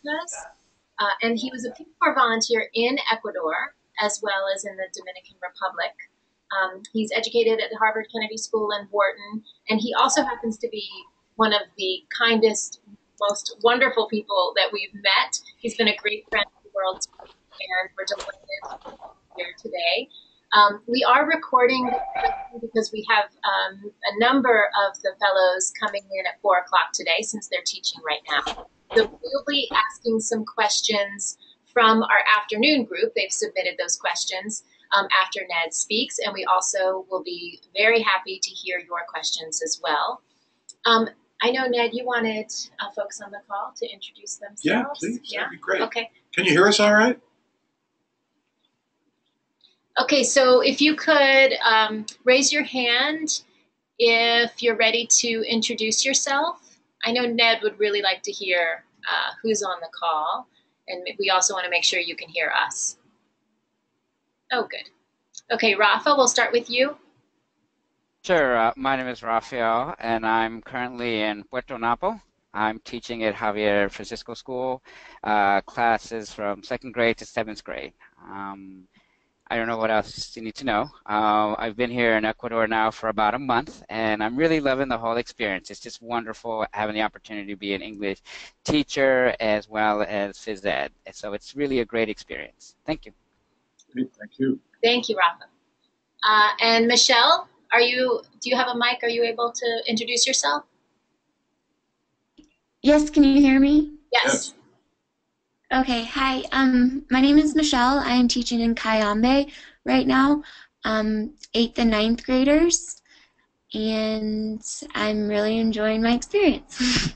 Americas. And he was a Peace Corps volunteer in Ecuador as well as in the Dominican Republic. He's educated at the Harvard Kennedy School in Wharton, and he also happens to be one of the kindest, most wonderful people that we've met. He's been a great friend of the world, and we're delighted here today. We are recording because we have a number of the fellows coming in at 4 o'clock today since they're teaching right now. So we'll be asking some questions from our afternoon group. They've submitted those questions after Ned speaks, and we also will be very happy to hear your questions as well. I know, Ned, you wanted folks on the call to introduce themselves. Yeah, please. Yeah? That'd be great. Okay. Can you hear us all right? Okay, so if you could raise your hand if you're ready to introduce yourself. I know Ned would really like to hear who's on the call, and we also want to make sure you can hear us. Oh, good. Okay, Rafa, we'll start with you. Sure. My name is Raphael, and I'm currently in Puerto Napo. I'm teaching at Javier Francisco School, classes from 2nd grade to 7th grade. I don't know what else you need to know. I've been here in Ecuador now for about a month, and I'm really loving the whole experience. It's just wonderful having the opportunity to be an English teacher as well as phys ed. So it's really a great experience. Thank you. Great, thank you. Thank you, Rafa. And Michelle, do you have a mic? Are you able to introduce yourself? Yes, can you hear me? Yes. Okay, hi. My name is Michelle. I am teaching in Cayambe right now, 8th and 9th graders, and I'm really enjoying my experience.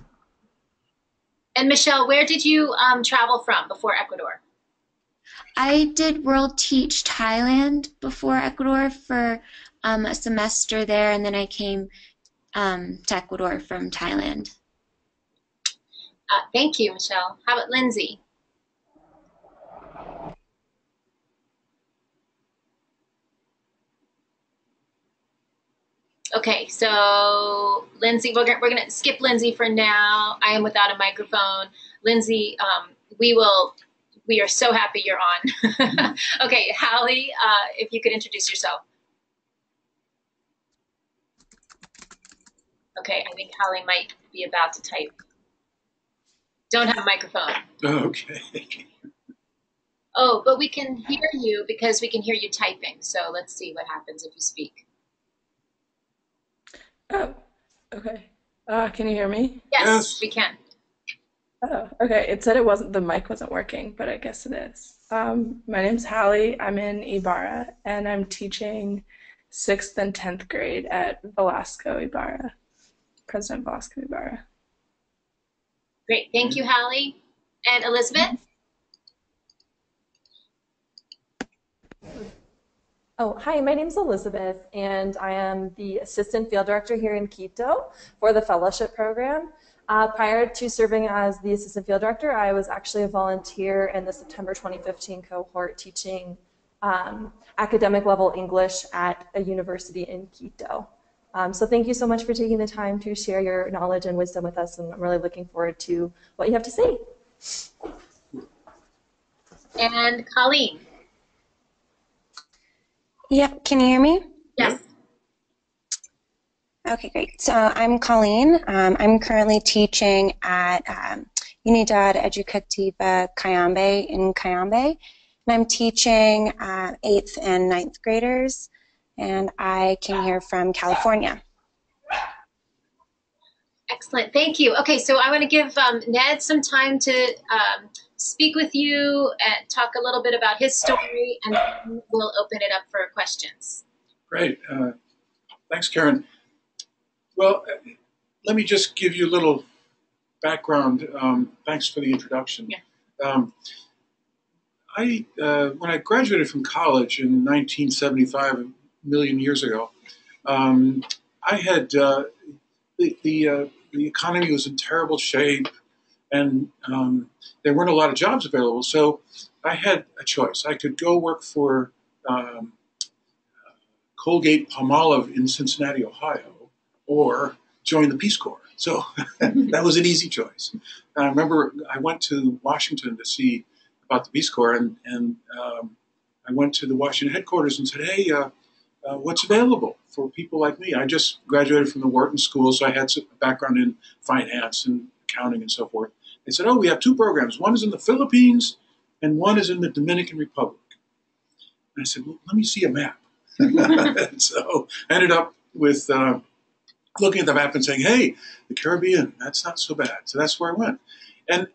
And Michelle, where did you travel from before Ecuador? I did WorldTeach Thailand before Ecuador for a semester there, and then I came to Ecuador from Thailand. Thank you, Michelle. How about Lindsay? Okay, so Lindsay, we're gonna skip Lindsay for now. I am without a microphone. Lindsay, we are so happy you're on. Okay, Hallie, if you could introduce yourself. Okay, I think Hallie might be about to type. Don't have a microphone. Okay. Oh, but we can hear you because we can hear you typing. So let's see what happens if you speak. Oh, okay. Can you hear me? Yes, we can. Oh, okay. It said the mic wasn't working, but I guess it is. My name's Hallie. I'm in Ibarra, and I'm teaching 6th and 10th grade at Velasco Ibarra, President Velasco Ibarra. Great. Thank you, Hallie. And Elizabeth? Oh, hi, my name's Elizabeth, and I am the Assistant Field Director here in Quito for the Fellowship Program. Prior to serving as the Assistant Field Director, I was actually a volunteer in the September 2015 cohort teaching academic level English at a university in Quito. So thank you so much for taking the time to share your knowledge and wisdom with us, and I'm really looking forward to what you have to say. And Colleen? Yep, can you hear me? Yes. Okay, great. So I'm Colleen. I'm currently teaching at Unidad Educativa Cayambe in Cayambe, and I'm teaching 8th and 9th graders, and I came here from California. Excellent, thank you. Okay, so I want to give Ned some time to speak with you and talk a little bit about his story, and then we'll open it up for questions. Great. Thanks, Karen. Well, let me just give you a little background. Thanks for the introduction. Yeah. When I graduated from college in 1975, a million years ago, I had the economy was in terrible shape, and there weren't a lot of jobs available. So I had a choice. I could go work for Colgate-Palmolive in Cincinnati, Ohio, or join the Peace Corps. So that was an easy choice. I remember I went to Washington to see about the Peace Corps, and I went to the Washington headquarters and said, hey, what's available for people like me? I just graduated from the Wharton School, so I had a background in finance and accounting and so forth. They said, oh, we have two programs. One is in the Philippines, and one is in the Dominican Republic. And I said, well, let me see a map. And so I ended up with looking at the map and saying, hey, the Caribbean, that's not so bad. So that's where I went. And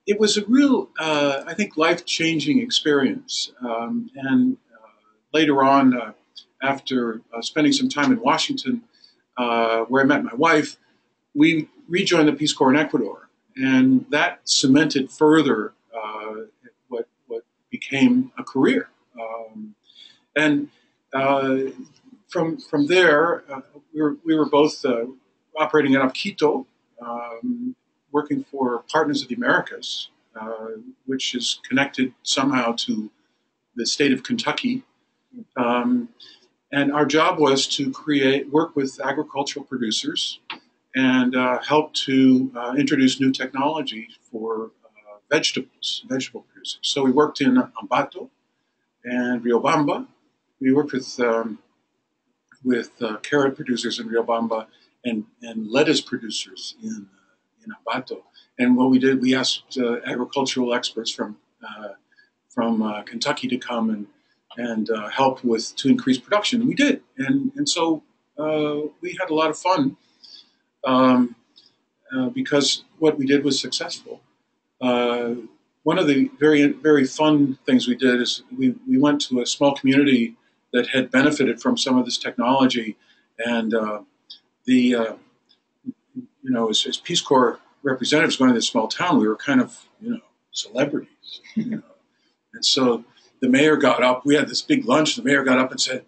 it was a real, I think, life-changing experience. And later on, after spending some time in Washington, where I met my wife, we rejoined the Peace Corps in Ecuador. And that cemented further what became a career. And from there, we were both operating out of Quito, working for Partners of the Americas, which is connected somehow to the state of Kentucky. And our job was to work with agricultural producers and help to introduce new technology for vegetable producers. So we worked in Ambato and Riobamba. We worked with carrot producers in Riobamba and lettuce producers in Ambato. And what we did, we asked agricultural experts from Kentucky to come and help to increase production. And we did. And so we had a lot of fun because what we did was successful. One of the very, very fun things we did is we went to a small community that had benefited from some of this technology, and as Peace Corps representatives going to this small town, we were kind of celebrities, and so the mayor got up. We had this big lunch. The mayor got up and said,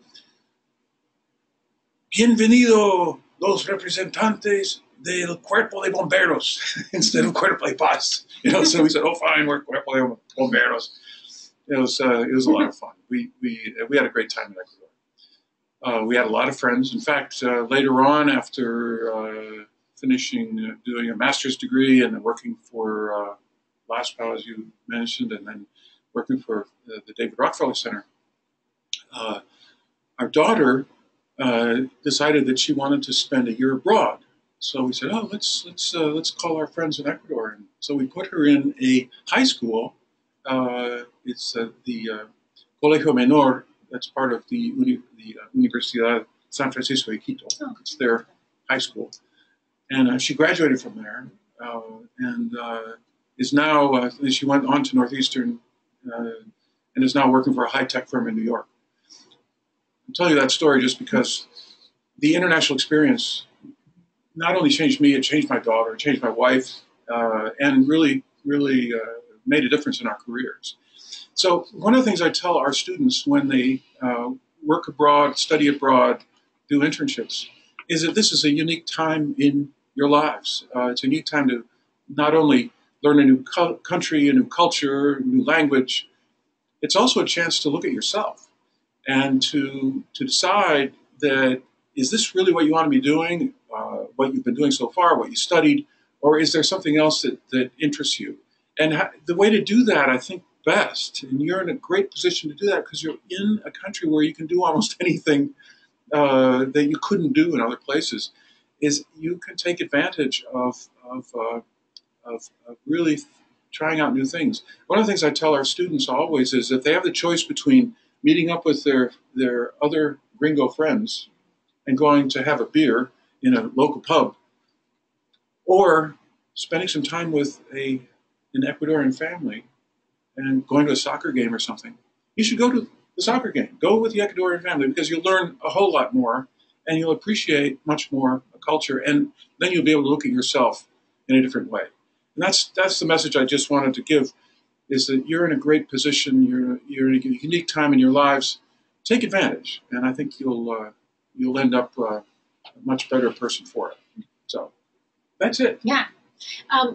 "Bienvenido los representantes del Cuerpo de Bomberos," instead of Cuerpo de Paz. So we said, "Oh, fine, we're Cuerpo de Bomberos." It was a lot of fun. We had a great time in Ecuador. We had a lot of friends. In fact, later on, after finishing doing a master's degree and then working for LASPAO, as you mentioned, and then working for the David Rockefeller Center, our daughter decided that she wanted to spend a year abroad. So we said, "Oh, let's call our friends in Ecuador." And so we put her in a high school. It's the Colegio Menor. That's part of the Universidad San Francisco de Quito. It's their high school, and she graduated from there, and is now she went on to Northeastern and is now working for a high-tech firm in New York. I'm telling you that story just because the international experience not only changed me, it changed my daughter, it changed my wife, and really made a difference in our careers. So one of the things I tell our students when they work abroad, study abroad, do internships, is that this is a unique time in your lives. It's a unique time to not only learn a new country, a new culture, a new language, it's also a chance to look at yourself and to decide that, is this really what you want to be doing, what you've been doing so far, what you studied, or is there something else that interests you? And the way to do that, I think, best, and you're in a great position to do that because you're in a country where you can do almost anything that you couldn't do in other places, is you can take advantage of really trying out new things. One of the things I tell our students always is that they have the choice between meeting up with their other gringo friends and going to have a beer in a local pub, or spending some time with an Ecuadorian family and going to a soccer game or something. You should go to the soccer game. Go with the Ecuadorian family because you'll learn a whole lot more and you'll appreciate much more a culture, and then you'll be able to look at yourself in a different way. And that's the message I just wanted to give, is that you're in a great position, you're in a unique time in your lives. Take advantage, and I think you'll end up a much better person for it. So that's it. Yeah.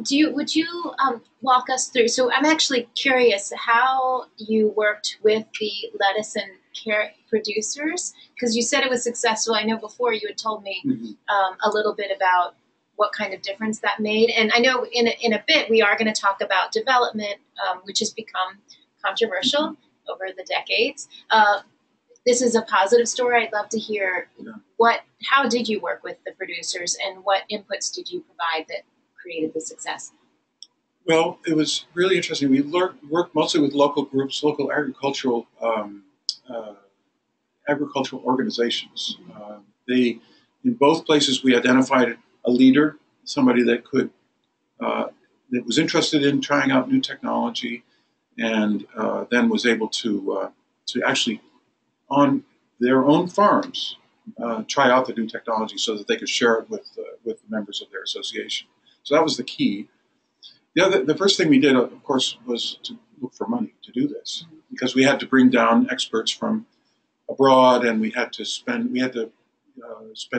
Would you walk us through? So I'm actually curious how you worked with the lettuce and carrot producers, because you said it was successful. I know before you had told me a little bit about what kind of difference that made. And I know in a bit we are going to talk about development, which has become controversial over the decades. This is a positive story. I'd love to hear how did you work with the producers and what inputs did you provide that created the success? Well, it was really interesting. We worked mostly with local groups, local agricultural organizations. In both places, we identified a leader, somebody that that was interested in trying out new technology, and then was able to actually on their own farms try out the new technology so that they could share it with the members of their association. So that was the key. The first thing we did, of course, was to look for money to do this, because we had to bring down experts from abroad, and we had to spend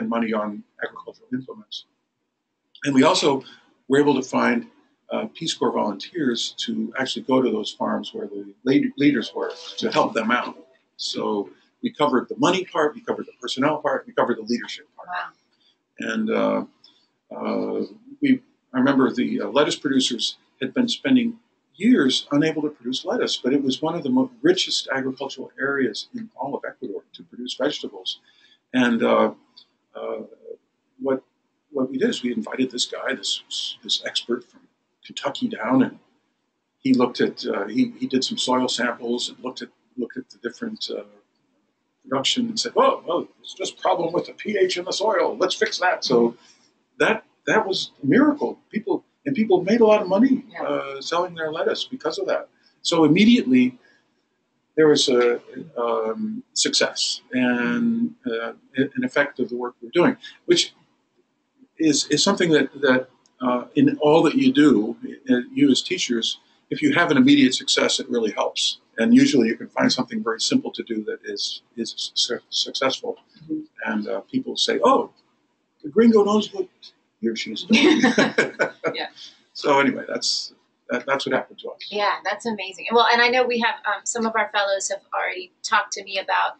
money on agricultural implements. And we also were able to find Peace Corps volunteers to actually go to those farms where the leaders were to help them out. So we covered the money part, we covered the personnel part, we covered the leadership part. Wow. And I remember the lettuce producers had been spending years unable to produce lettuce, but it was one of the most richest agricultural areas in all of Ecuador to produce vegetables. And what we did is we invited this guy, this expert from Kentucky down, and he looked at he did some soil samples and looked at the different production and said, "Oh, it's just a problem with the pH in the soil. Let's fix that." So that was a miracle. People made a lot of money selling their lettuce because of that. So immediately there was a success and an effect of the work we're doing, which is something that in all that you do, you as teachers, if you have an immediate success, it really helps. And usually you can find something very simple to do that is successful. Mm-hmm. And people say, "Oh, the gringo knows what he or she is doing." Yeah. So anyway, that's what happened to us. Yeah, that's amazing. Well, and I know we have some of our fellows have already talked to me about,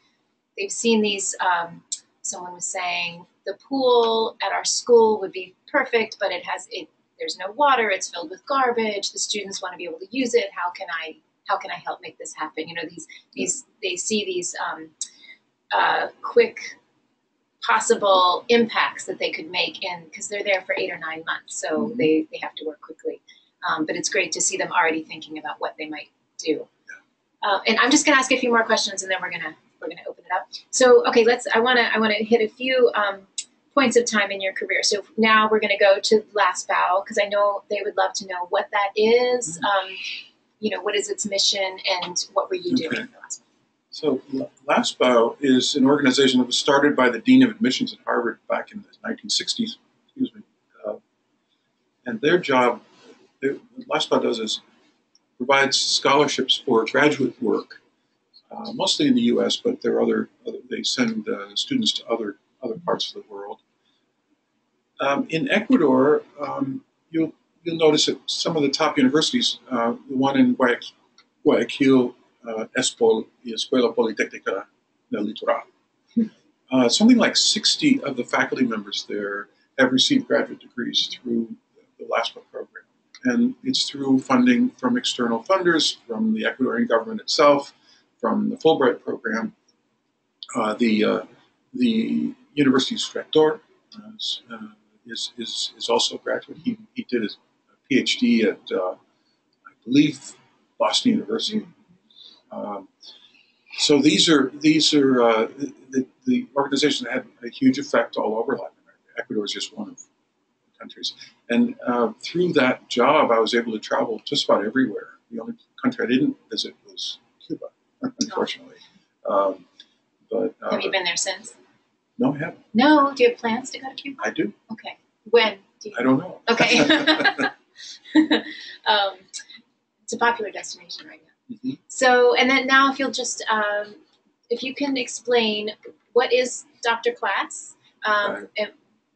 they've seen these, someone was saying the pool at our school would be perfect, but there's no water, it's filled with garbage, the students want to be able to use it, how can I help make this happen? You know, they see these quick possible impacts that they could make because they're there for 8 or 9 months, so mm-hmm. they have to work quickly. But it's great to see them already thinking about what they might do. And I'm just going to ask a few more questions, and then we're gonna open it up. So, okay, I want to hit a few points of time in your career. So now we're going to go to LASPAO, because I know they would love to know what that is. Mm-hmm. You know, what is its mission, and what were you doing for LASPAO? So LASPAO is an organization that was started by the Dean of Admissions at Harvard back in the 1960s. Excuse me. And their job, what LASPAO does is provides scholarships for graduate work, mostly in the U.S., but they send students to other parts of the world. In Ecuador, you'll notice that some of the top universities, the one in Guayaquil, ESPOL, the Escuela Politécnica del Litoral. Something like 60 of the faculty members there have received graduate degrees through the LASPAO program. And it's through funding from external funders, from the Ecuadorian government itself, from the Fulbright program. The university's rector is also a graduate. He did his PhD at, I believe, Boston University. So these are the organizations that had a huge effect all over Latin America. Ecuador is just one of the countries. And through that job, I was able to travel just about everywhere. The only country I didn't visit was Cuba, unfortunately. But have you been there since? No, I haven't. No? Do you have plans to go to Cuba? I do. Okay. When? I don't know. Okay. It's a popular destination right now. Mm-hmm. So, and then now if you'll just, if you can explain, what is DRCLAS? And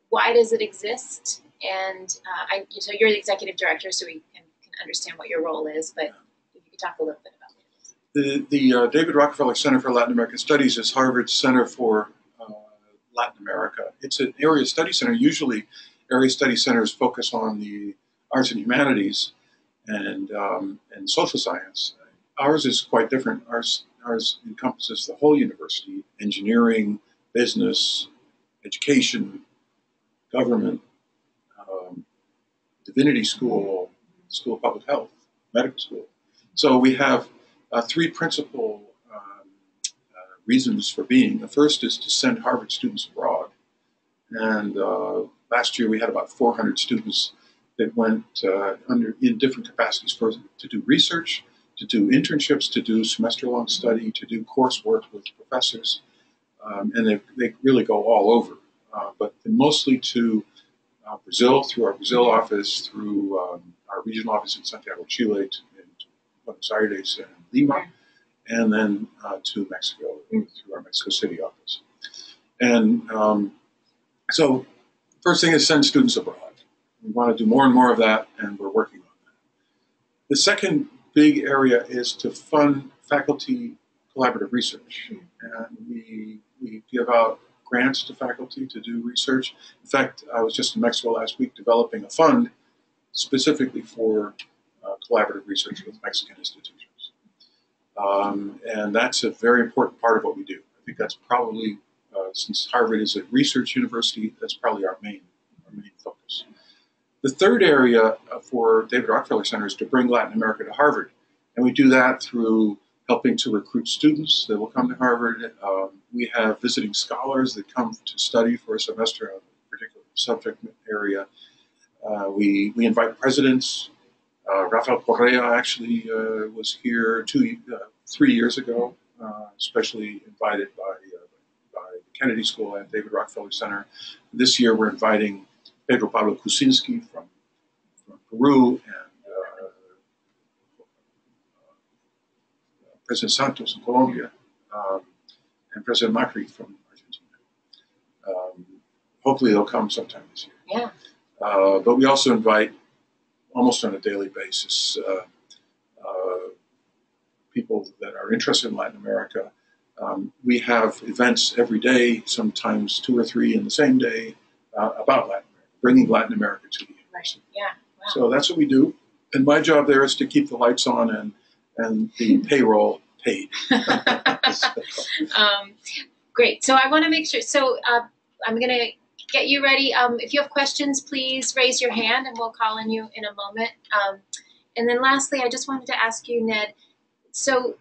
why does it exist? And so you're the executive director, so we can understand what your role is, but if you could talk a little bit about it. The David Rockefeller Center for Latin American Studies is Harvard's Center for Latin America. It's an area study center. Usually area study centers focus on the arts and humanities and social science. Ours is quite different. Ours encompasses the whole university: engineering, business, education, government, divinity school, school of public health, medical school. So we have three principal reasons for being. The first is to send Harvard students abroad. And last year we had about 400 students that went in different capacities to do research, to do internships, to do semester-long study, to do coursework with professors. And they really go all over. But mostly to Brazil, through our Brazil office, through our regional office in Santiago, Chile, in Buenos Aires and Lima, and then to Mexico through our Mexico City office. And so first thing is send students abroad. We want to do more and more of that, and we're working on that. The second big area is to fund faculty collaborative research. And we give out grants to faculty to do research. In fact, I was just in Mexico last week developing a fund specifically for collaborative research with Mexican institutions. And that's a very important part of what we do. I think that's probably, since Harvard is a research university, that's probably our main focus. The third area for David Rockefeller Center is to bring Latin America to Harvard. And we do that through helping to recruit students that will come to Harvard. We have visiting scholars that come to study for a semester on a particular subject area. We invite presidents. Rafael Correa actually was here 3 years ago, especially invited by the Kennedy School and David Rockefeller Center. This year we're inviting Pedro Pablo Kuczynski from Peru and President Santos in Colombia, and President Macri from Argentina. Hopefully they'll come sometime this year. Yeah. But we also invite, almost on a daily basis, people that are interested in Latin America. We have events every day, sometimes 2 or 3 in the same day, about Latin America, bringing Latin America to the university. Yeah. Wow. So that's what we do. And my job there is to keep the lights on and the payroll paid. Great. So I want to make sure. So I'm going to get you ready. If you have questions, please raise your hand and we'll call on you in a moment. And then lastly, I just wanted to ask you, Ned, so,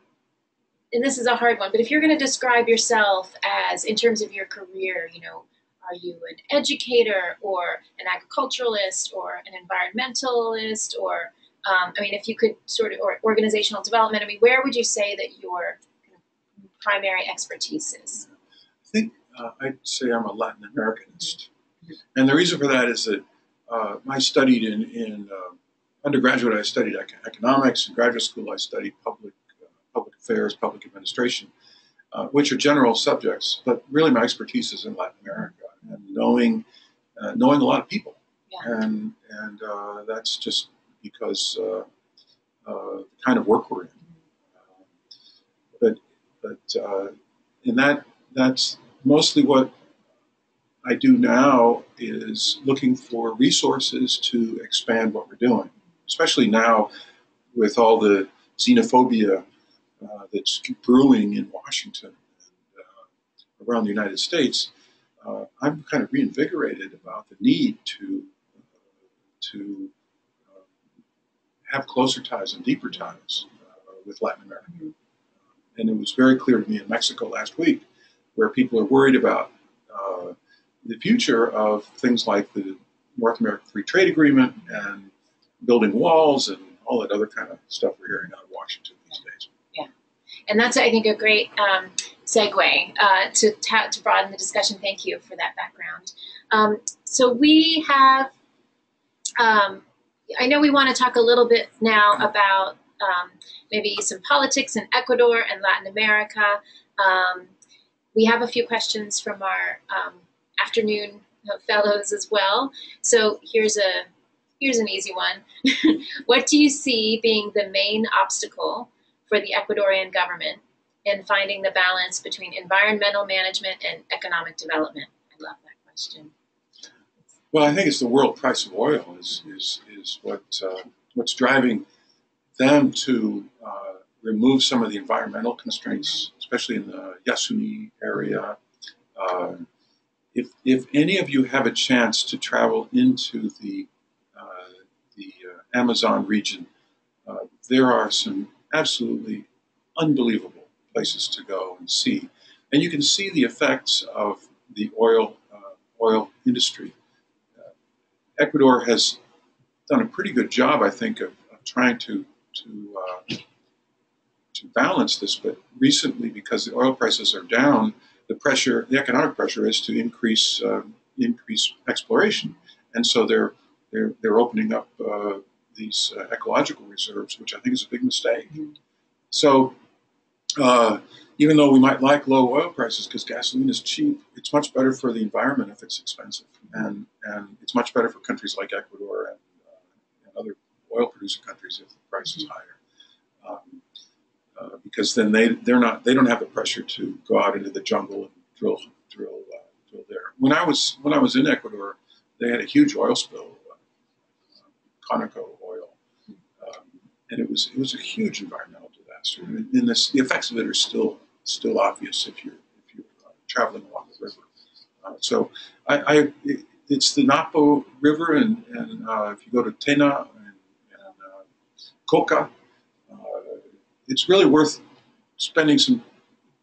and this is a hard one, but if you're going to describe yourself as, in terms of your career, you know, are you an educator or an agriculturalist or an environmentalist or I mean, if you could sort of, or organizational development, I mean, where would you say that your kind of primary expertise is? I think I'd say I'm a Latin Americanist. And the reason for that is that I studied in undergraduate, I studied economics. In graduate school, I studied public affairs, public administration, which are general subjects. But really my expertise is in Latin America and knowing a lot of people. Yeah. And that's just because the kind of work we're in. But in that's mostly what I do now is looking for resources to expand what we're doing, especially now with all the xenophobia that's brewing in Washington and around the United States. I'm kind of reinvigorated about the need to have closer ties and deeper ties with Latin America. And it was very clear to me in Mexico last week, where people are worried about the future of things like the North American Free Trade Agreement and building walls and all that other kind of stuff we're hearing out of Washington these days. Yeah, and that's, I think, a great segue to broaden the discussion. Thank you for that background. So we have, I know we want to talk a little bit now about maybe some politics in Ecuador and Latin America. We have a few questions from our afternoon fellows as well. So here's an easy one. What do you see being the main obstacle for the Ecuadorian government in finding the balance between environmental management and economic development? I love that question. Well, I think it's the world price of oil is what's driving them to remove some of the environmental constraints, especially in the Yasuni area. Uh, if any of you have a chance to travel into the Amazon region, there are some absolutely unbelievable places to go and see, and you can see the effects of the oil industry. Ecuador has done a pretty good job, I think, of trying to balance this. But recently, because the oil prices are down, the economic pressure, is to increase exploration, and so they're opening up these ecological reserves, which I think is a big mistake. Mm-hmm. So. Even though we might like low oil prices because gasoline is cheap, it's much better for the environment if it's expensive, and it's much better for countries like Ecuador and other oil-producing countries if the price is higher, because then they don't have the pressure to go out into the jungle and drill there. When I was in Ecuador, they had a huge oil spill, Conoco oil, and it was a huge environmental disaster. And the effects of it are still obvious if you're traveling along the river. It's the Napo River, and if you go to Tena and Coca, it's really worth spending some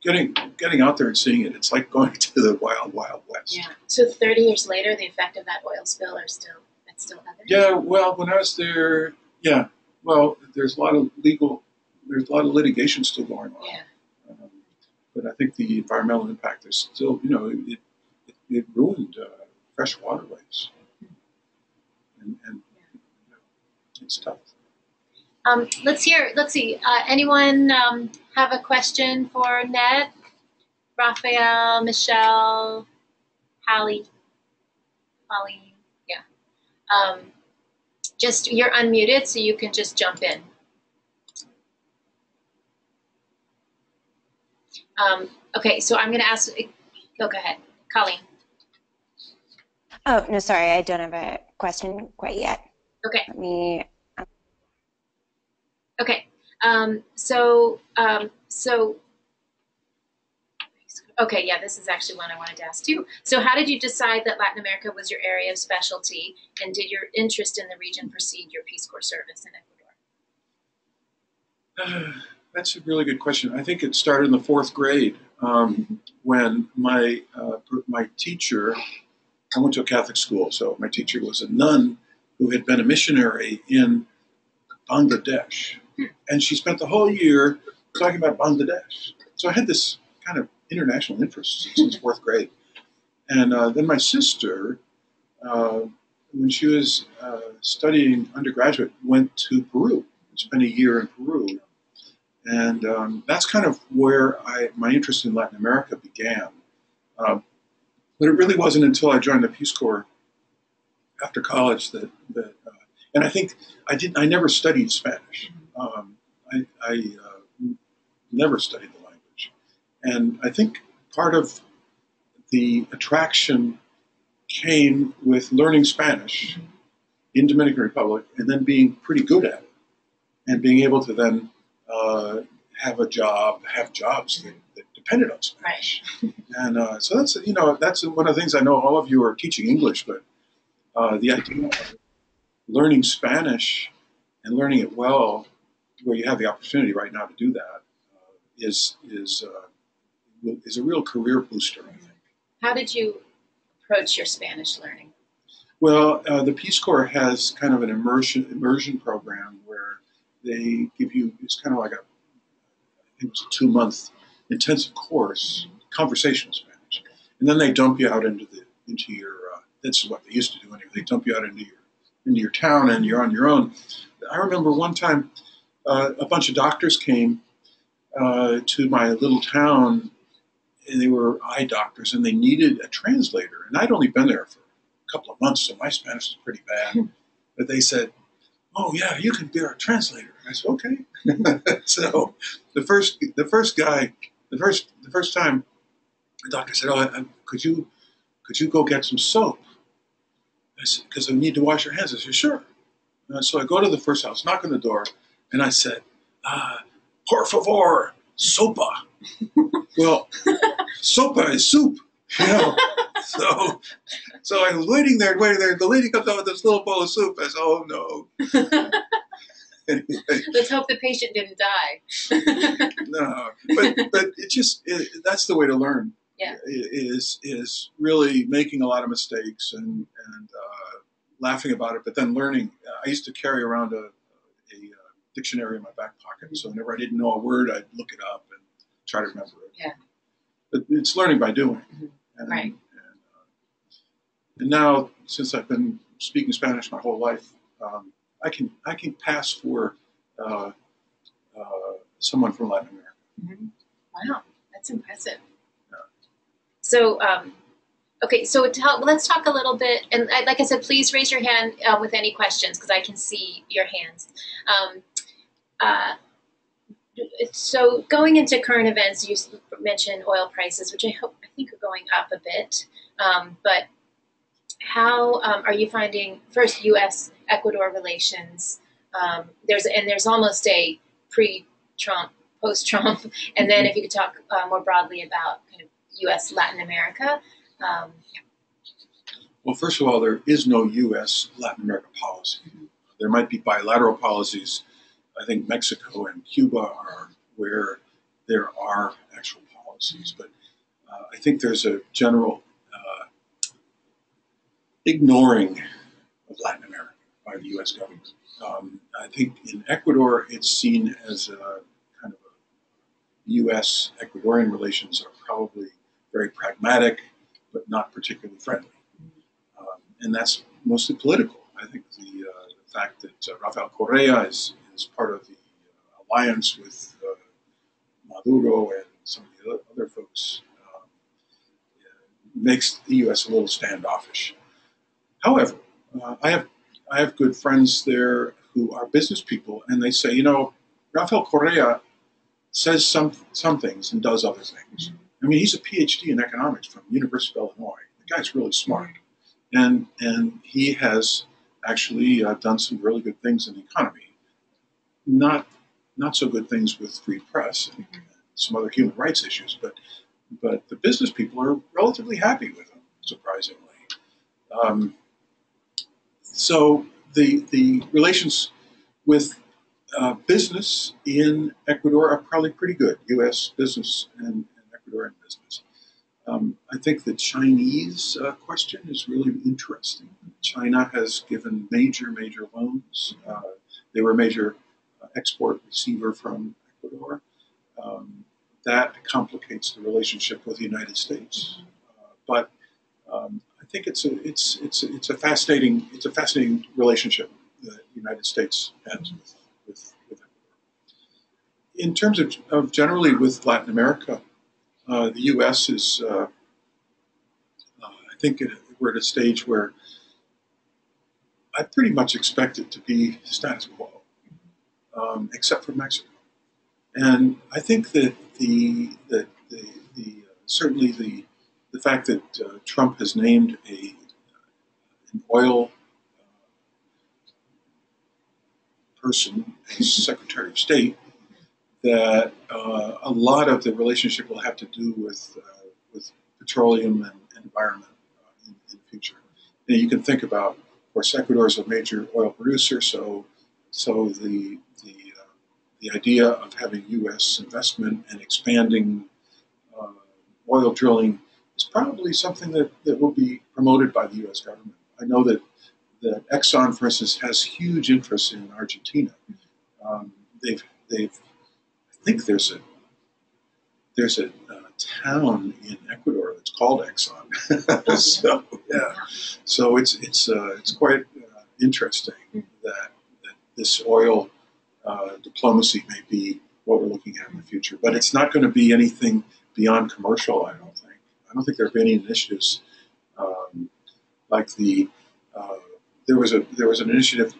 getting out there and seeing it. It's like going to the wild west. Yeah. So 30 years later, the effect of that oil spill it's still evident. Yeah. Well, when I was there, yeah. Well, there's a lot of litigation still going on. Yeah. But I think the environmental impact is still, it ruined fresh waterways, and it's tough. Let's see. Anyone have a question for Ned, Raphael, Michelle, Hallie, Colleen? Yeah. Just you're unmuted, so you can just jump in. Okay, so I'm going to ask. Go ahead, Colleen. Oh no, sorry, I don't have a question quite yet. Okay. Let me. Okay. Okay, yeah, this is actually one I wanted to ask too. So how did you decide that Latin America was your area of specialty, and did your interest in the region precede your Peace Corps service in Ecuador? That's a really good question. I think it started in the 4th grade when my teacher, I went to a Catholic school, so my teacher was a nun who had been a missionary in Bangladesh. And she spent the whole year talking about Bangladesh. So I had this kind of international interest since 4th grade. And then my sister, when she was studying undergraduate, went to Peru, spent a year in Peru. And that's kind of where my interest in Latin America began. But it really wasn't until I joined the Peace Corps after college that and I think I never studied Spanish. I never studied the language. And I think part of the attraction came with learning Spanish in Dominican Republic and then being pretty good at it and being able to then have jobs that depended on Spanish. Right. And so that's one of the things. I know all of you are teaching English, but the idea of learning Spanish and learning it well, where you have the opportunity right now to do that, is a real career booster, I think. How did you approach your Spanish learning? Well, the Peace Corps has kind of an immersion program where they give you, it's kind of like a 2-month intensive course, conversational Spanish, and then they dump you out into your. That's what they used to do anyway. They dump you out into your town, and you're on your own. I remember one time a bunch of doctors came to my little town, and they were eye doctors, and they needed a translator. And I'd only been there for a couple of months, so my Spanish was pretty bad. But they said, "Oh yeah, you can be our translator." I said, "Okay." So the first time, the doctor said, "Oh, could you go get some soap?" I said, because I need to wash your hands. I said, sure. So I go to the first house, knock on the door, and I said, por favor, sopa. Well, sopa is soup, you know. So I was waiting there. The lady comes out with this little bowl of soup. I said, oh, no. Anyway. Let's hope the patient didn't die. No, but that's the way to learn. Yeah. Is really making a lot of mistakes and laughing about it, but then learning. I used to carry around a dictionary in my back pocket, so whenever I didn't know a word, I'd look it up and try to remember it. Yeah. But it's learning by doing. Mm-hmm. Right. And now, since I've been speaking Spanish my whole life, I can pass for someone from Latin America. Mm-hmm. Wow, that's impressive. Yeah. So, okay, so let's talk a little bit, and like I said, please raise your hand with any questions because I can see your hands. So going into current events, you mentioned oil prices, which I think are going up a bit. But how are you finding first U.S.-Ecuador relations? There's almost a pre-Trump, post-Trump, and then if you could talk more broadly about kind of U.S. Latin America. Well, first of all, there is no U.S. Latin America policy. Mm-hmm. There might be bilateral policies. I think Mexico and Cuba are where there are actual policies, but I think there's a general ignoring of Latin America by the U.S. government. I think in Ecuador, it's seen as a kind of U.S. Ecuadorian relations are probably very pragmatic, but not particularly friendly. And that's mostly political. I think the fact that Rafael Correa is part of the alliance with Maduro and some of the other folks makes the U.S. a little standoffish. However, I have good friends there who are business people, and they say, you know, Rafael Correa says some things and does other things. I mean, he's a PhD in economics from University of Illinois. The guy's really smart, and he has actually done some really good things in the economy. Not so good things with free press and some other human rights issues, but the business people are relatively happy with him, surprisingly. So the relations with business in Ecuador are probably pretty good, U.S. business and Ecuadorian business. I think the Chinese question is really interesting. China has given major loans. They were a major export receiver from Ecuador. That complicates the relationship with the United States. But I think it's a fascinating relationship that the United States has with Ecuador. In terms of generally with Latin America, the U.S. is, I think we're at a stage where I pretty much expect it to be status quo, except for Mexico. And I think that certainly the fact that Trump has named an oil person as Secretary of State, that a lot of the relationship will have to do with petroleum and environment in the future. And you can think about, of course, Ecuador is a major oil producer, so the idea of having U.S. investment and expanding oil drilling is probably something that will be promoted by the U.S. government. I know that Exxon, for instance, has huge interest in Argentina. I think there's a town in Ecuador that's called Exxon. So it's quite interesting that this oil diplomacy may be what we're looking at in the future, but it's not going to be anything beyond commercial. I don't think. I don't think there have been any initiatives like there was an initiative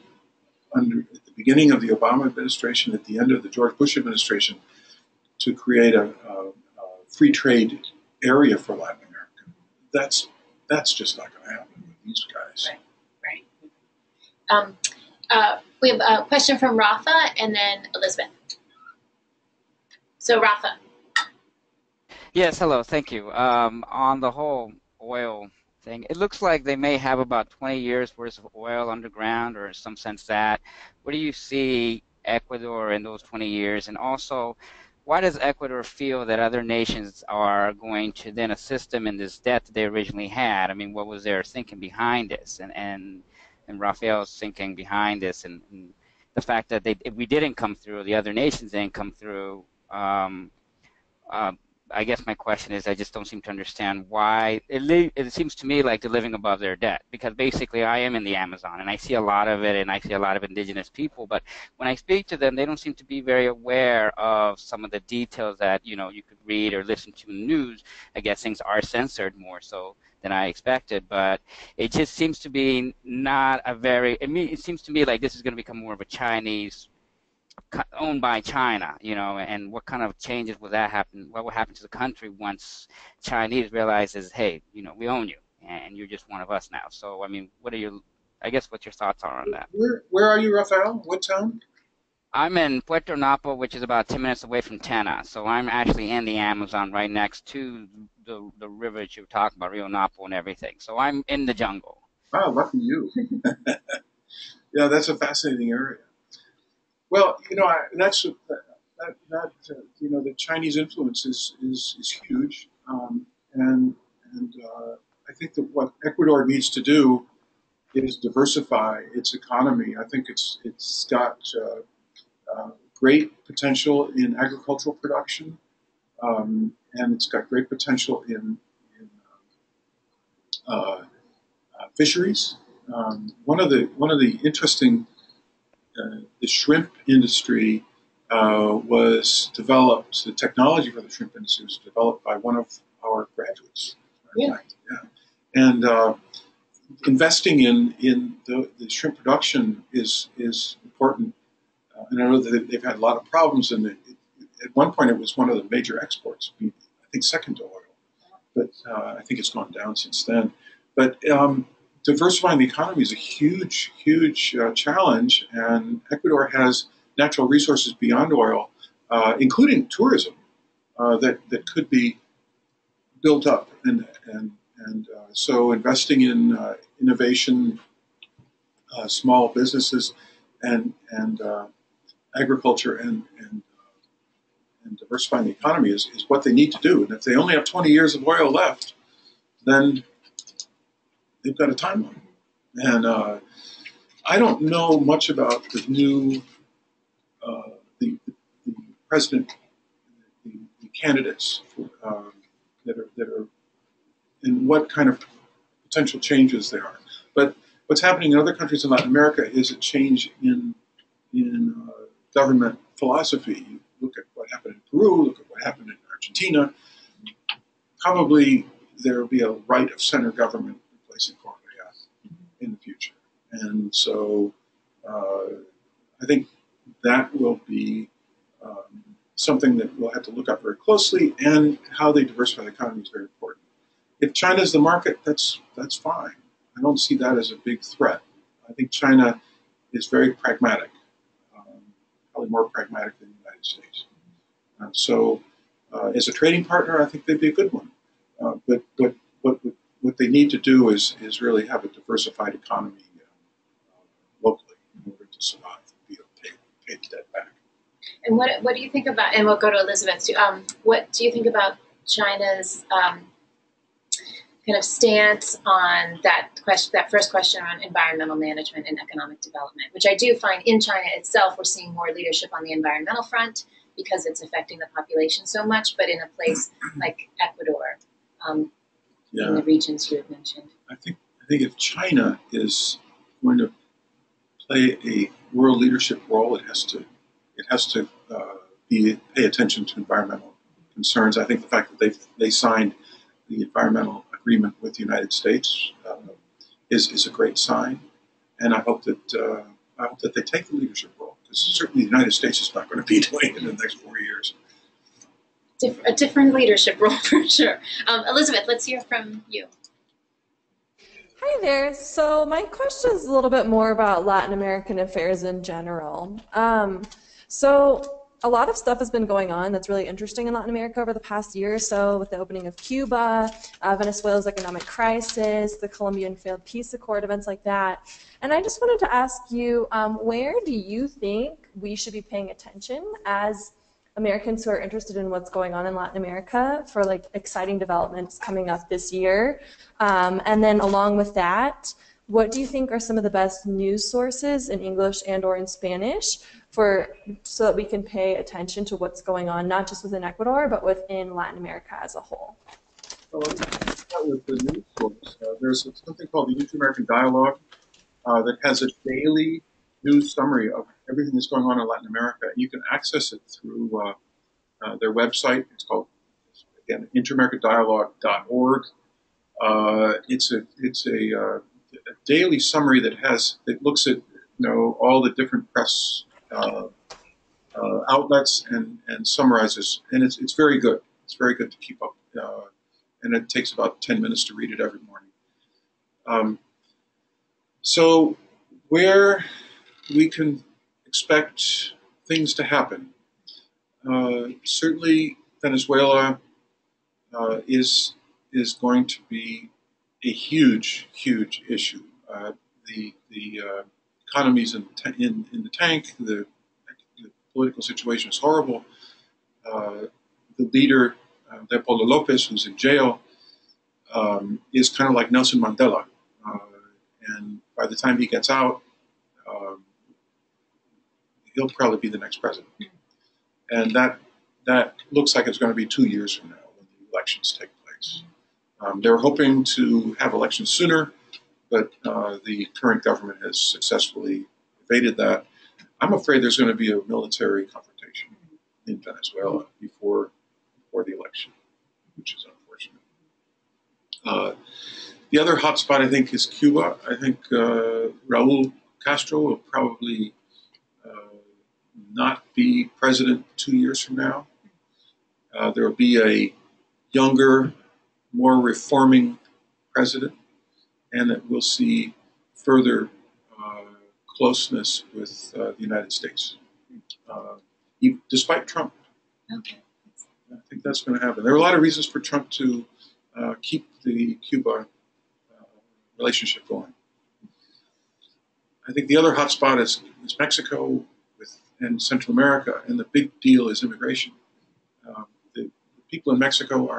at the beginning of the Obama administration, at the end of the George Bush administration, to create a free trade area for Latin America. That's just not going to happen with these guys. We have a question from Rafa and then Elizabeth. So Rafa. Yes, hello, thank you. On the whole oil thing, it looks like they may have about 20 years worth of oil underground, or in some sense that. Where do you see Ecuador in those 20 years? And also, why does Ecuador feel that other nations are going to then assist them in this debt that they originally had? I mean, what was their thinking behind this? And Raphael's thinking behind this, and the fact that if we didn't come through, the other nations didn't come through. Uh, I guess my question is, I just don't seem to understand why it seems to me like they're living above their debt, because basically I am in the Amazon and I see a lot of it and I see a lot of indigenous people, but when I speak to them, they don't seem to be very aware of some of the details that, you know, you could read or listen to in the news. I guess things are censored more so than I expected, but it just seems to be not a very, I mean, it seems to me like this is going to become more of a Chinese owned by China, you know, and what kind of changes will that happen? What will happen to the country once Chinese realizes, hey, you know, we own you and you're just one of us now? So, I mean, I guess what your thoughts are on that? Where are you, Raphael? What town? I'm in Puerto Napo, which is about 10 minutes away from Tena. So I'm actually in the Amazon right next to the river that you're talking about, Rio Napo and everything. So I'm in the jungle. Wow, lucky you. Yeah, that's a fascinating area. Well, you know, you know, the Chinese influence is huge, and I think that what Ecuador needs to do is diversify its economy. I think it's got great potential in agricultural production, and it's got great potential in fisheries. One of the interesting the shrimp industry was developed. The technology for the shrimp industry was developed by one of our graduates. Yeah. Yeah. And investing in the shrimp production is important. And I know that they've had a lot of problems, and at one point it was one of the major exports, I think second to oil, but I think it's gone down since then. But diversifying the economy is a huge, huge challenge, and Ecuador has natural resources beyond oil, including tourism, that could be built up, and so investing in innovation, small businesses, and agriculture and diversifying the economy is what they need to do. And if they only have 20 years of oil left, then they've got a timeline. And I don't know much about the new the president, the candidates that are and what kind of potential changes there are. But what's happening in other countries in Latin America is a change in government philosophy. You look at what happened in Peru, look at what happened in Argentina. Probably there will be a right of center government replacing Correa in the future. And so I think that will be something that we'll have to look at very closely, and how they diversify the economy is very important. If China's the market, that's fine. I don't see that as a big threat. I think China is very pragmatic, probably more pragmatic than the United States. So as a trading partner, I think they'd be a good one. But what they need to do is really have a diversified economy locally in order to survive and be able to pay the debt back. And what do you think about, and we'll go to Elizabeth too, what do you think about China's kind of stance on that first question on environmental management and economic development, which I do find in China itself, we're seeing more leadership on the environmental front because it's affecting the population so much, but in a place like Ecuador, in the regions you had mentioned. I think if China is going to play a world leadership role, it has to pay attention to environmental concerns. I think the fact that they signed the environmental agreement with the United States is a great sign, and I hope that they take the leadership role, because certainly the United States is not going to be doing it in the next 4 years. A different leadership role for sure. Elizabeth, let's hear from you. Hi there. So my question is a little bit more about Latin American affairs in general. So a lot of stuff has been going on that's really interesting in Latin America over the past year or so, with the opening of Cuba, Venezuela's economic crisis, the Colombian failed peace accord, events like that. And I just wanted to ask you, where do you think we should be paying attention as Americans who are interested in what's going on in Latin America for like exciting developments coming up this year? And then along with that, what do you think are some of the best news sources in English and or in Spanish so that we can pay attention to what's going on, not just within Ecuador, but within Latin America as a whole? Well, let's start with the news source. There's something called the Inter-American Dialogue that has a daily news summary of everything that's going on in Latin America. You can access it through their website. It's called, again, interamericandialogue.org. It's a daily summary that looks at all the different press outlets and summarizes, and it's very good. It's very good to keep up, and it takes about 10 minutes to read it every morning. So where we can expect things to happen, certainly Venezuela is going to be a huge issue. The economy's in the tank. The political situation is horrible. The leader, Leopoldo Lopez, who's in jail, is kind of like Nelson Mandela. And by the time he gets out, he'll probably be the next president. And that looks like it's going to be 2 years from now when the elections take place. They're hoping to have elections sooner, but the current government has successfully evaded that. I'm afraid there's going to be a military confrontation in Venezuela before the election, which is unfortunate. The other hotspot, I think, is Cuba. I think Raul Castro will probably not be president 2 years from now. There will be a younger, more reforming president, and that we'll see further closeness with the United States, despite Trump. Okay. I think that's going to happen. There are a lot of reasons for Trump to keep the Cuba relationship going. I think the other hotspot is Mexico and Central America, and the big deal is immigration. The people in Mexico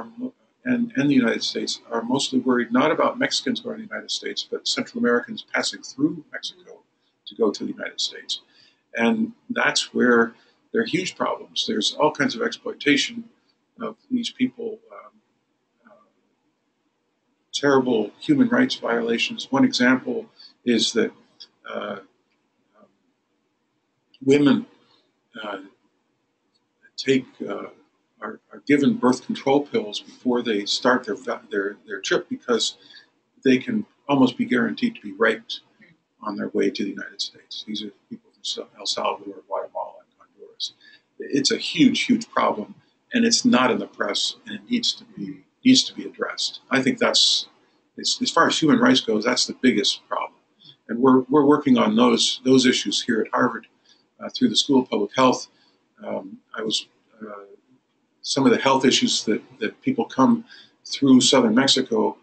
and the United States are mostly worried not about Mexicans going to the United States, but Central Americans passing through Mexico to go to the United States. And that's where there are huge problems. There's all kinds of exploitation of these people, terrible human rights violations. One example is that women are given birth control pills before they start their trip because they can almost be guaranteed to be raped on their way to the United States. These are people from El Salvador, Guatemala, and Honduras. It's a huge problem, and it's not in the press, and it needs to be addressed. I think that's, as far as human rights goes, that's the biggest problem, and we're working on those issues here at Harvard through the School of Public Health. Some of the health issues that people come through southern Mexico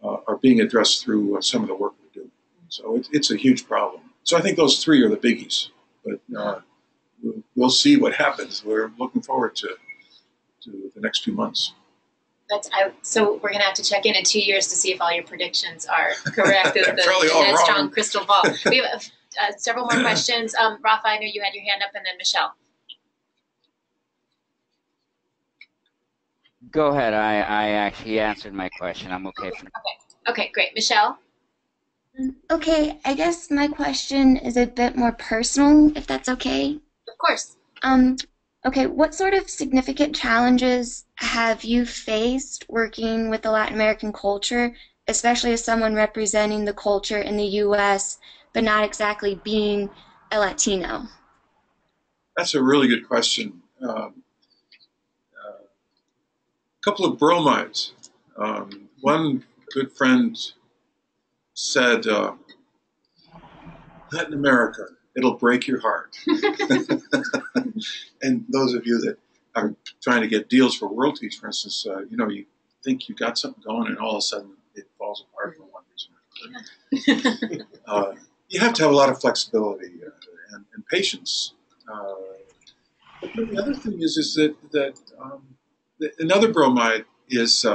are being addressed through some of the work we do. So it's a huge problem. So I think those three are the biggies, but we'll see what happens. We're looking forward to the next few months. So we're going to have to check in 2 years to see if all your predictions are correct with the Ned Strong crystal ball. We have several more questions. Rafa, I know you had your hand up, and then Michelle. Go ahead. I actually answered my question. I'm okay for now. Okay, great. Michelle? Okay, I guess my question is a bit more personal, if that's okay. Of course. Okay, what sort of significant challenges have you faced working with the Latin American culture, especially as someone representing the culture in the U.S., but not exactly being a Latino? That's a really good question. A couple of bromides. One good friend said, Latin America, it'll break your heart. And those of you that are trying to get deals for WorldTeach, for instance, you think you got something going and all of a sudden it falls apart for one reason or another. You have to have a lot of flexibility and patience. But the other thing is that another bromide is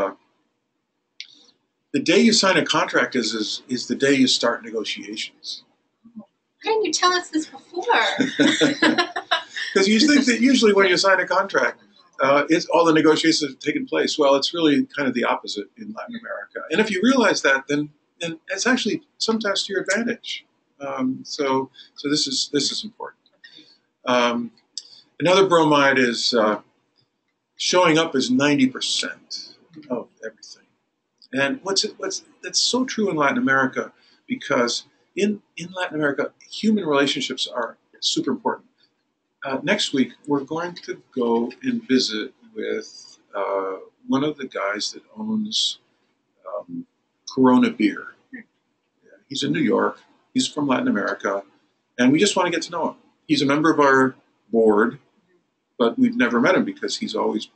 the day you sign a contract is the day you start negotiations. Why didn't you tell us this before? Because you think that usually when you sign a contract, all the negotiations have taken place. Well, it's really kind of the opposite in Latin America. And if you realize that, then it's actually sometimes to your advantage. So this is important. Another bromide is showing up is 90% of everything. And that's so true in Latin America, because in Latin America, human relationships are super important. Next week, we're going to go and visit with one of the guys that owns Corona beer. He's in New York. He's from Latin America. And we just want to get to know him. He's a member of our board, but we've never met him because he's always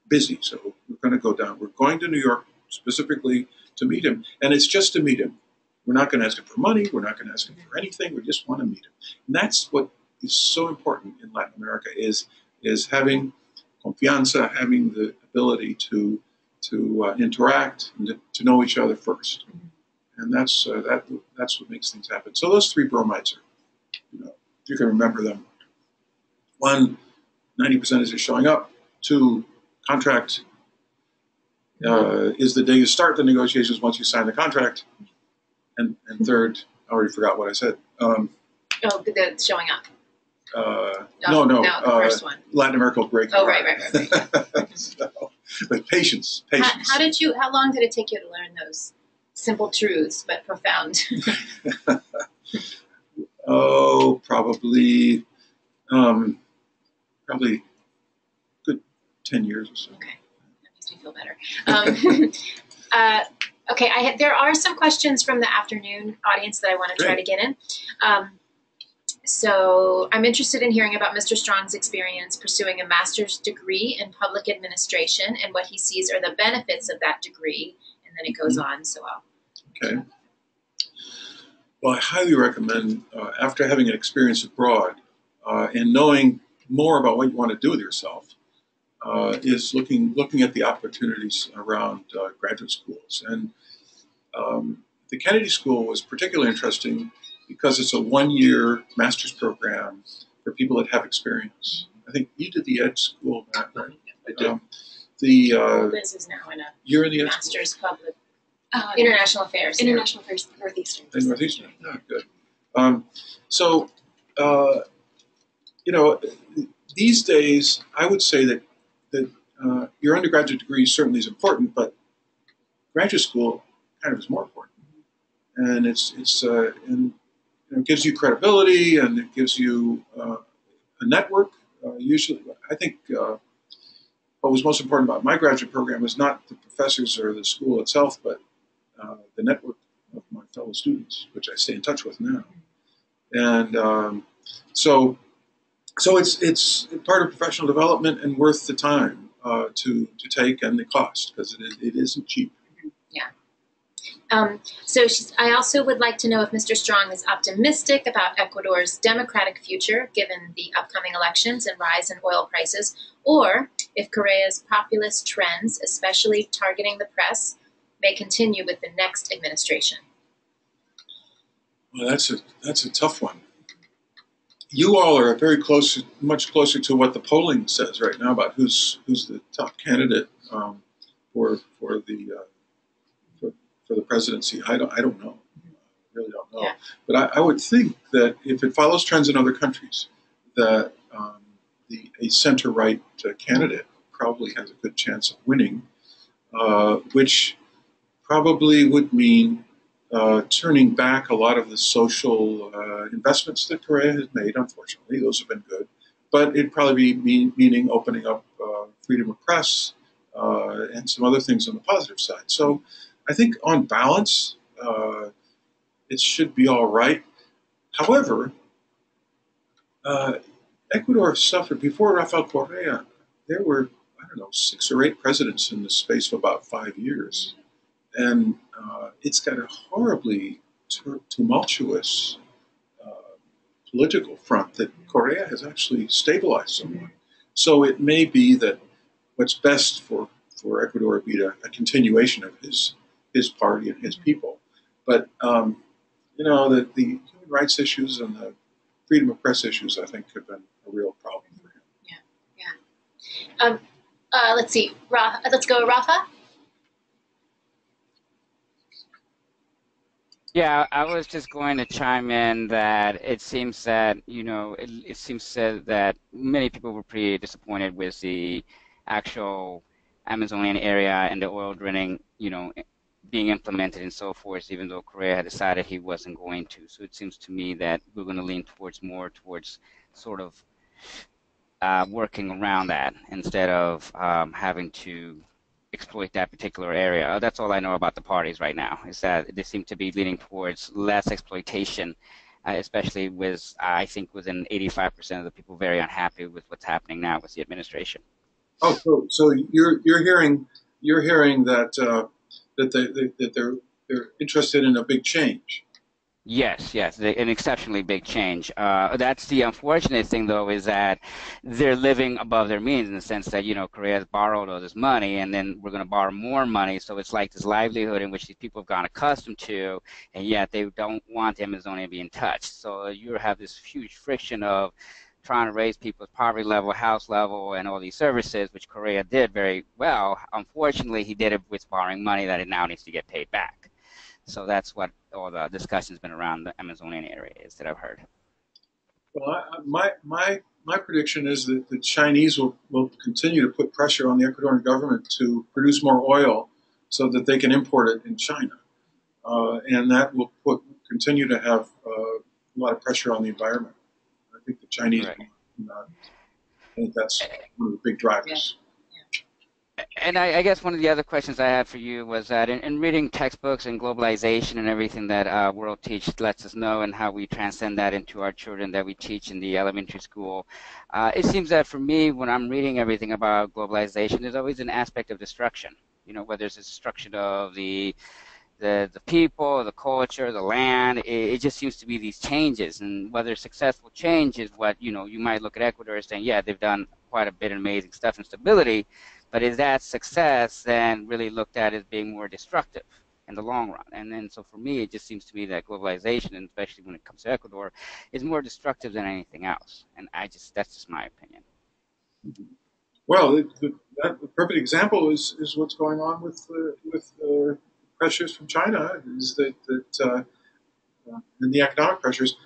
busy. So we're going to go down. We're going to New York specifically to meet him. And it's just to meet him. We're not going to ask him for money. We're not going to ask him for anything. We just want to meet him. And that's what is so important in Latin America is having confianza, having the ability to interact and to know each other first. And that's what makes things happen. So those three bromides are, if you can remember them. 1, 90% is just showing up. 2, contract is the day you start the negotiations once you sign the contract. And 3rd, I already forgot what I said. The showing up. No, the first one. Latin America will break. Oh, right. So, but patience. How long did it take you to learn those simple truths but profound? Probably good 10 years or so. Okay, that makes me feel better. Okay, there are some questions from the afternoon audience that I want to try to get in. So I'm interested in hearing about Mr. Strong's experience pursuing a master's degree in public administration and what he sees are the benefits of that degree. And then it goes on, so Okay. Well, I highly recommend, after having an experience abroad and knowing more about what you want to do with yourself, is looking at the opportunities around graduate schools. And the Kennedy School was particularly interesting because it's a 1-year master's program for people that have experience. I think you did the Ed School, Matt, right? I did. Liz is now in a you're in the master's public international affairs. International affairs, Northeastern. In Northeastern, yeah, good. These days, I would say that your undergraduate degree certainly is important, but graduate school kind of is more important. And it gives you credibility, and it gives you a network. Usually, I think what was most important about my graduate program was not the professors or the school itself, but the network of my fellow students, which I stay in touch with now. And so it's part of professional development and worth the time to take and the cost, because it isn't cheap. Yeah. I also would like to know if Mr. Strong is optimistic about Ecuador's democratic future, given the upcoming elections and rise in oil prices, or if Correa's populist trends, especially targeting the press, may continue with the next administration. Well, that's a tough one. You all are very close, much closer to what the polling says right now about who's the top candidate for the presidency. I don't know. I really don't know. Yeah. But I would think that if it follows trends in other countries, that a center-right candidate probably has a good chance of winning, which probably would mean turning back a lot of the social investments that Correa has made. Unfortunately, those have been good, but it'd probably be meaning opening up freedom of press and some other things on the positive side. So I think on balance, it should be all right. However, Ecuador suffered, before Rafael Correa, there were, I don't know, 6 or 8 presidents in the space of about 5 years. And it's got a horribly tumultuous political front that Correa has actually stabilized somewhat. So it may be that what's best for Ecuador would be a continuation of his party and his people. But, the human rights issues and the freedom of press issues, I think, have been a real problem for him. Yeah. Let's see. Let's go, Rafa. Yeah, I was just going to chime in that it seems that, it seems that many people were pretty disappointed with the actual Amazonian area and the oil drilling, being implemented and so forth, even though Korea had decided he wasn't going to. So it seems to me that we're going to lean more towards sort of working around that instead of having to exploit that particular area. That's all I know about the parties right now, is that they seem to be leaning towards less exploitation, especially with, I think, within 85% of the people very unhappy with what's happening now with the administration. Oh, so you're hearing that they're interested in a big change. Yes, an exceptionally big change. That's the unfortunate thing, though, is that they're living above their means in the sense that, Korea has borrowed all this money, and then we're going to borrow more money. So it's like this livelihood in which these people have gotten accustomed to, and yet they don't want the Amazonia being touched. So you have this huge friction of trying to raise people's poverty level, house level, and all these services, which Korea did very well. Unfortunately, he did it with borrowing money that it now needs to get paid back. So that's what all the discussion's been around the Amazonian area is that I've heard. Well, my prediction is that the Chinese will continue to put pressure on the Ecuadorian government to produce more oil so that they can import it in China. And that will continue to have a lot of pressure on the environment. I think the Chinese, right. I think that's one of the big drivers. And I guess one of the other questions I had for you was that in reading textbooks and globalization and everything that WorldTeach lets us know and how we transcend that into our children that we teach in the elementary school, it seems that for me, when I'm reading everything about globalization, there's always an aspect of destruction. Whether it's destruction of the people, the culture, the land, it just seems to be these changes. And whether successful change is what, you might look at Ecuador saying, yeah, they've done quite a bit of amazing stuff in stability, but is that success then really looked at as being more destructive in the long run? And then so for me, it just seems to me that globalization, and especially when it comes to Ecuador, is more destructive than anything else. And that's just my opinion. Well, the perfect example is what's going on with pressures from China, is that and the economic pressures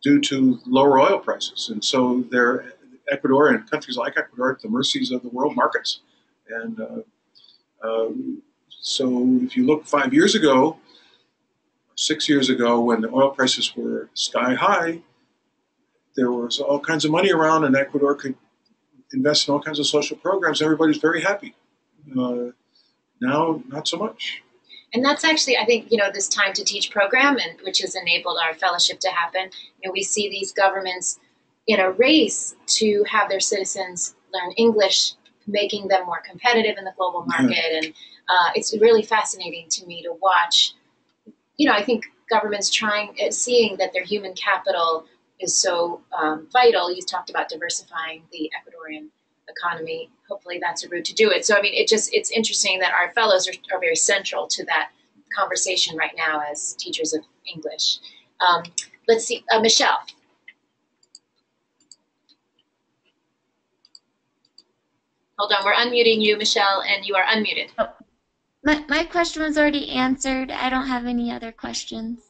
due to lower oil prices. And so Ecuador and countries like Ecuador at the mercies of the world markets. And so if you look 5 years ago, 6 years ago, when the oil prices were sky high, there was all kinds of money around, and Ecuador could invest in all kinds of social programs. Everybody's very happy. Now, not so much. And that's actually, I think, this Time to Teach program, and which has enabled our fellowship to happen. We see these governments in a race to have their citizens learn English, making them more competitive in the global market. And it's really fascinating to me to watch. I think governments seeing that their human capital is so vital. You talked about diversifying the Ecuadorian economy. Hopefully that's a route to do it. So, it's interesting that our fellows are very central to that conversation right now as teachers of English. Let's see, Michelle. Hold on, we're unmuting you, Michelle, and you are unmuted. Oh, my question was already answered. I don't have any other questions.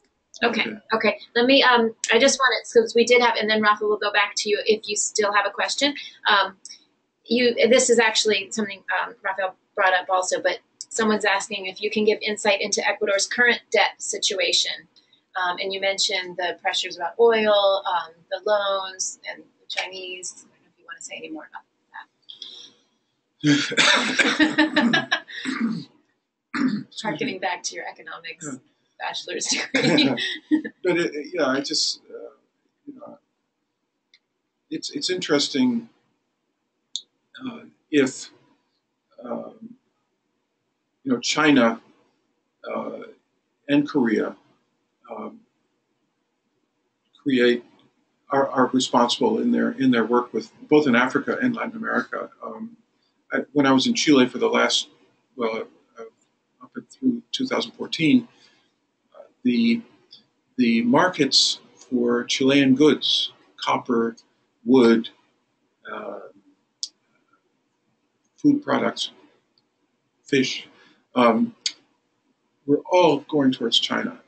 Okay. Let me, I just wanted, because we did have, and then Rafa will go back to you if you still have a question. This is actually something Raphael brought up also, but someone's asking if you can give insight into Ecuador's current debt situation. And you mentioned the pressures about oil, the loans, and the Chinese. I don't know if you want to say any more about that. Harkening back to your economics bachelor's degree. But yeah, I just you know, it's interesting if China and Korea create are responsible in their work with both in Africa and Latin America. When I was in Chile for the last up through 2014, the markets for Chilean goods, copper, wood, food products, fish, were all going towards China.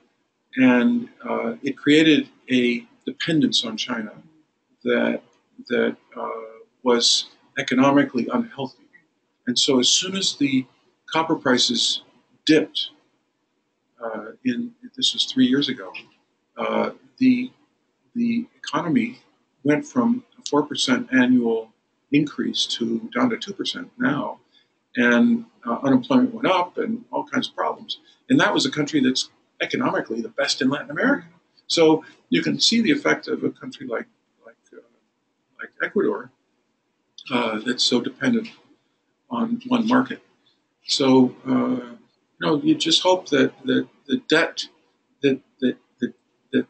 And it created a dependence on China that was economically unhealthy. And so as soon as the copper prices dipped, this was 3 years ago, the economy went from a 4% annual increase to down to 2% now, and unemployment went up and all kinds of problems. And that was a country that's economically the best in Latin America. So you can see the effect of a country like Ecuador that's so dependent on one market. So you just hope that the debt that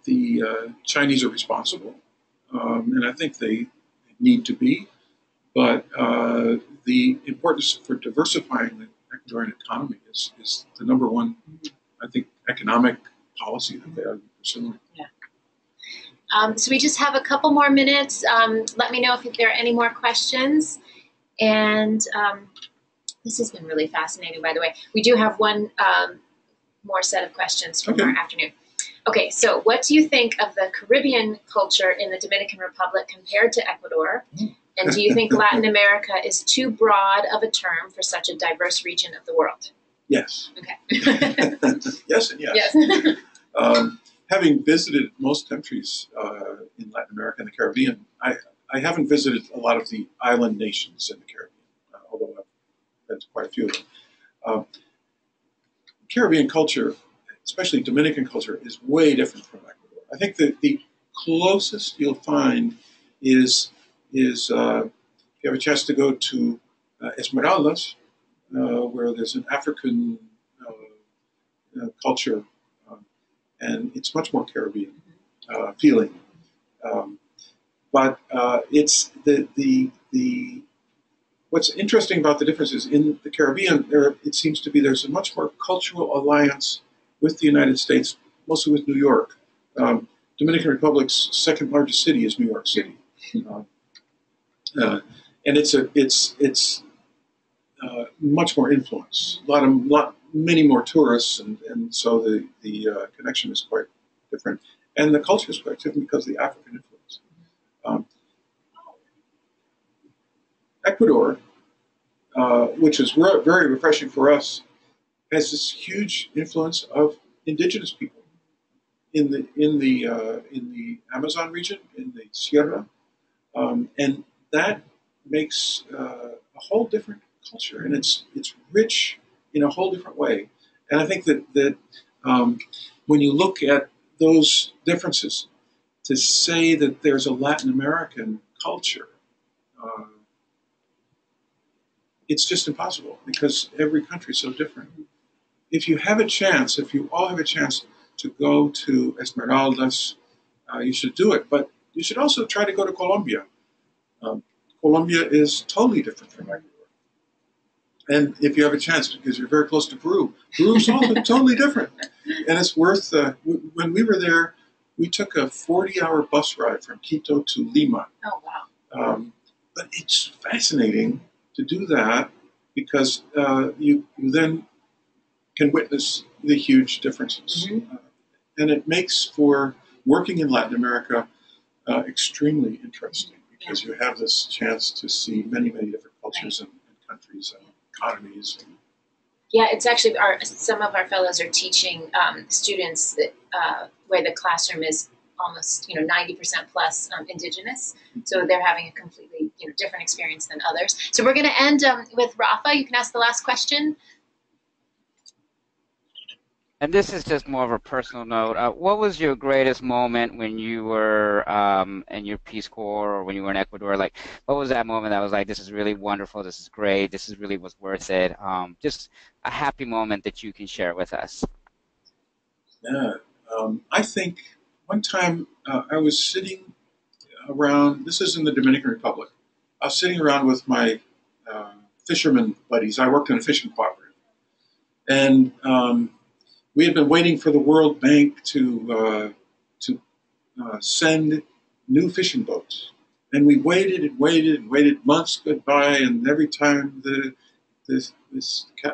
the Chinese are responsible, and I think they need to be, but the importance for diversifying the Ecuadorian economy is the number one, I think, economic policy that they are pursuing. Yeah. So we just have a couple more minutes. Let me know if there are any more questions. And this has been really fascinating, by the way. We do have one more set of questions from our afternoon. Okay, so what do you think of the Caribbean culture in the Dominican Republic compared to Ecuador? And do you think Latin America is too broad of a term for such a diverse region of the world? Yes. Okay. Yes and yes. Yes. Having visited most countries in Latin America and the Caribbean, I haven't visited a lot of the island nations in the Caribbean, although I've been to quite a few of them. Caribbean culture, especially Dominican culture, is way different from Ecuador. I think that the closest you'll find is if you have a chance to go to Esmeraldas, where there's an African culture, and it's much more Caribbean feeling. But it's the what's interesting about the differences in the Caribbean. It seems to be there's a much more cultural alliance with the United States, mostly with New York. Dominican Republic's second largest city is New York City, and it's much more influence. Many more tourists, and so the connection is quite different, and the culture is quite different because of the African influence. Ecuador, which is very refreshing for us, has this huge influence of indigenous people in the Amazon region, in the Sierra, and that makes a whole different culture, and it's rich in a whole different way. And I think that when you look at those differences, to say that there's a Latin American culture, it's just impossible because every country is so different. If you all have a chance to go to Esmeraldas, you should do it. But you should also try to go to Colombia. Colombia is totally different from Ecuador. And if you have a chance, because you're very close to Peru, Peru's also totally different. And it's worth, when we were there, we took a 40-hour bus ride from Quito to Lima. Oh, wow. But it's fascinating to do that because you then can witness the huge differences. Mm-hmm. And it makes for working in Latin America extremely interesting because you have this chance to see many, many different cultures and countries and economies. Yeah, it's actually some of our fellows are teaching students that, where the classroom is almost 90% plus indigenous, so they're having a completely different experience than others. So we're going to end with Rafa. You can ask the last question. And this is just more of a personal note. What was your greatest moment when you were in your Peace Corps or when you were in Ecuador? Like, what was that moment that was like, this is really wonderful, this is great, this is really was worth it? Just a happy moment that you can share with us. Yeah, I think one time I was sitting around, this is in the Dominican Republic, I was sitting around with my fisherman buddies. I worked in a fishing cooperative. And we had been waiting for the World Bank to send new fishing boats. And we waited and waited and waited. Months went by, and every time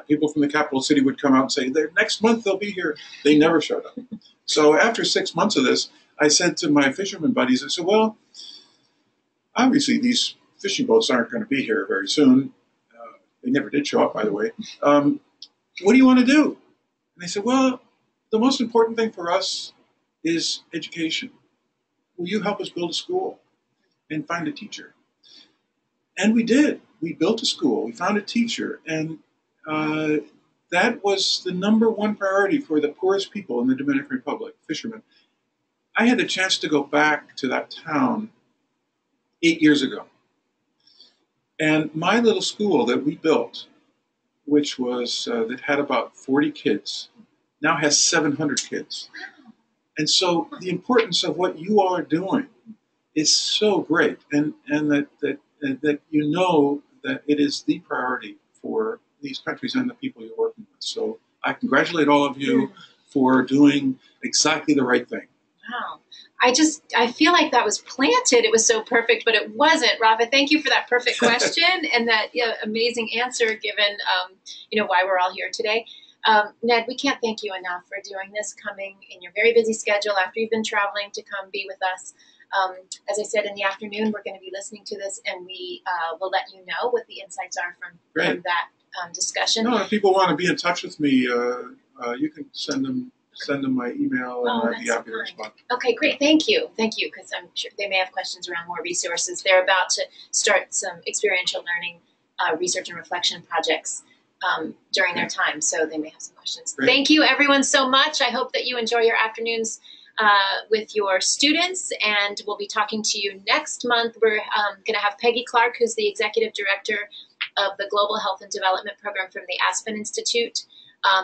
people from the capital city would come out and say, next month they'll be here. They never showed up. So after 6 months of this, I said to my fisherman buddies, I said, well, obviously these fishing boats aren't going to be here very soon. They never did show up, by the way. What do you want to do? And they said, well, the most important thing for us is education. Will you help us build a school and find a teacher? And we did. We built a school. We found a teacher. And that was the #1 priority for the poorest people in the Dominican Republic, fishermen. I had the chance to go back to that town 8 years ago. And my little school that we built, which was that had about 40 kids, now has 700 kids. And so the importance of what you all are doing is so great, and that you know that it is the priority for these countries and the people you're working with. So I congratulate all of you for doing exactly the right thing. Wow. I feel like that was planted. It was so perfect, but it wasn't. Rafa, thank you for that perfect question and that amazing answer given, why we're all here today. Ned, we can't thank you enough for doing this, coming in your very busy schedule after you've been traveling to come be with us. As I said, in the afternoon, we're going to be listening to this, and we will let you know what the insights are from that discussion. No, if people want to be in touch with me, you can send them my email, and I'd be happy to respond. Okay, great. Thank you, because I'm sure they may have questions around more resources. They're about to start some experiential learning research and reflection projects during their time, so they may have some questions. Great. Thank you, everyone, so much. I hope that you enjoy your afternoons with your students, and we'll be talking to you next month. We're going to have Peggy Clark, who's the Executive Director of the Global Health and Development Program from the Aspen Institute.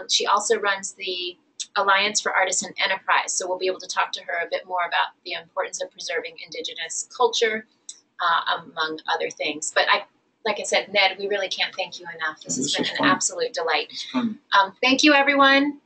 She also runs the Alliance for Artisan Enterprise, so we'll be able to talk to her a bit more about the importance of preserving Indigenous culture, among other things. But like I said, Ned, we really can't thank you enough. This has been an absolute delight. Thank you, everyone.